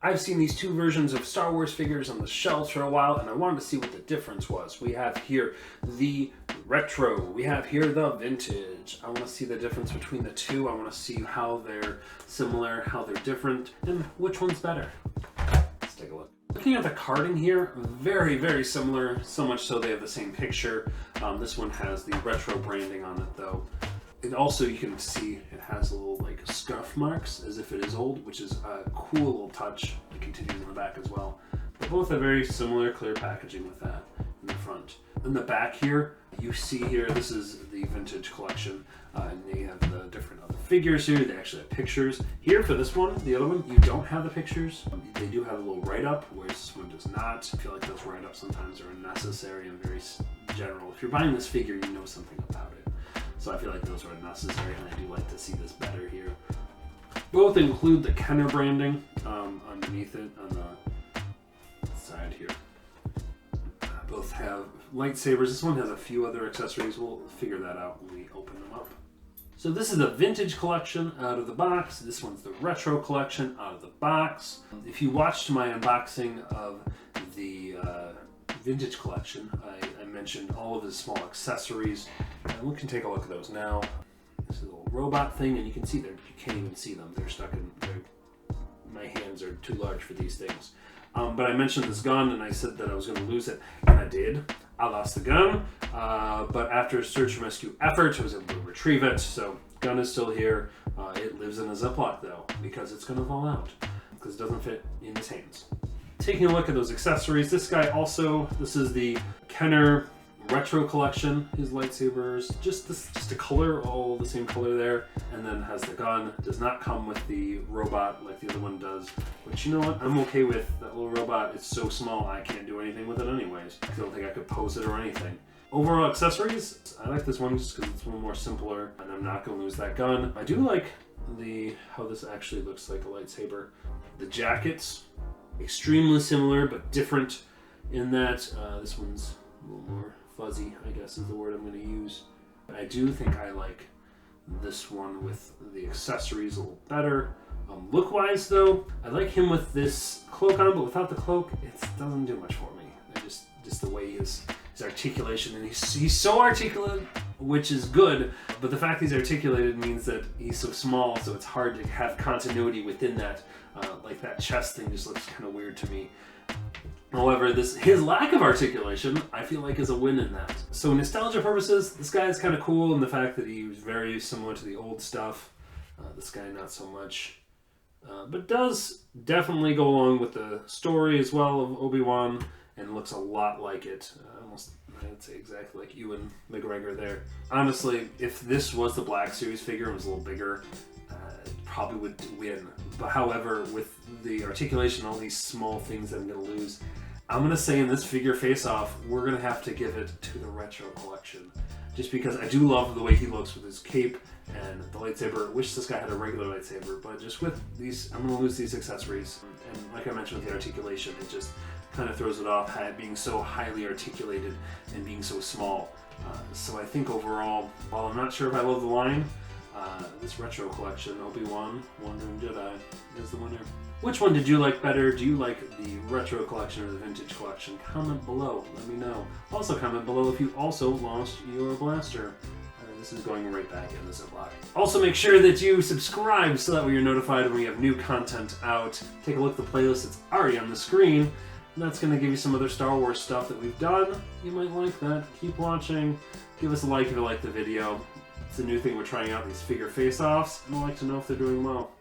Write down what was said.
I've seen these two versions of Star Wars figures on the shelves for a while, and I wanted to see what the difference was. We have here the retro, we have here the vintage. I want to see the difference between the two. I want to see how they're similar, how they're different, and which one's better. Let's take a look. Looking at the carding here, very, very similar, so much so they have the same picture. This one has the retro branding on it though. And also you can see it has a little like scuff marks as if it is old, which is a cool little touch. It continues in the back as well. But both have very similar clear packaging with that in the front. In the back here, you see here, this is the vintage collection, and they have the different other figures here. They actually have pictures. Here for this one, the other one, you don't have the pictures. They do have a little write-up, whereas this one does not. I feel like those write-ups sometimes are unnecessary and very general. If you're buying this figure, you know something about it. So I feel like those are unnecessary, and I do like to see this better here. Both include the Kenner branding underneath it on the side here. Both have lightsabers. This one has a few other accessories. We'll figure that out when we open them up. So this is the vintage collection out of the box. This one's the retro collection out of the box. If you watched my unboxing of the vintage collection, I mentioned all of the small accessories, and we can take a look at those now. This is a little robot thing, and you can see you can't even see them. They're stuck in, my hands are too large for these things. But I mentioned this gun, and I said that I was going to lose it, and I did. I lost the gun, but after a search and rescue effort, I was able to retrieve it, so gun is still here. It lives in a Ziploc, though, because it's going to fall out, because it doesn't fit in his hands. Taking a look at those accessories, this guy also, this is the Kenner retro collection. His lightsabers, just a color, all the same color there, and then has the gun. Does not come with the robot like the other one does, which, you know what, I'm okay with. That little robot, it's so small I can't do anything with it anyways. I don't think I could pose it or anything. Overall accessories, I like this one just because it's a little more simpler, and I'm not going to lose that gun. I do like how this actually looks like a lightsaber. The jackets, extremely similar but different in that this one's a little more fuzzy, I guess is the word I'm going to use. I do think I like this one with the accessories a little better. Look-wise though, I like him with this cloak on, but without the cloak, it doesn't do much for me. Just the way his articulation, and he's so articulate, which is good, but the fact he's articulated means that he's so small, so it's hard to have continuity within that. Like that chest thing just looks kind of weird to me. However, his lack of articulation, I feel like, is a win in that. So nostalgia purposes, this guy is kind of cool in the fact that he was very similar to the old stuff. This guy not so much. But does definitely go along with the story as well of Obi-Wan, and looks a lot like it. Almost, I'd say exactly like Ewan McGregor there. Honestly, if this was the Black Series figure and was a little bigger, it probably would win. But however, with the articulation, all these small things that I'm going to lose, I'm going to say in this Figure Face-Off, we're going to have to give it to the retro collection. Just because I do love the way he looks with his cape and the lightsaber. I wish this guy had a regular lightsaber, but just with these, I'm going to lose these accessories. And like I mentioned with the articulation, it just kind of throws it off, being so highly articulated and being so small. So I think overall, while I'm not sure if I love the line, this retro collection, Obi-Wan, Wandering Jedi, is the winner. Which one did you like better? Do you like the retro collection or the vintage collection? Comment below, let me know. Also comment below if you also lost your blaster. This is going right back in the Ziploc. Also make sure that you subscribe so that way you're notified when we have new content out. Take a look at the playlist that's already on the screen. And that's going to give you some other Star Wars stuff that we've done. You might like that. Keep watching. Give us a like if you like the video. It's a new thing we're trying out, these Figure Face-Offs, and I'd like to know if they're doing well.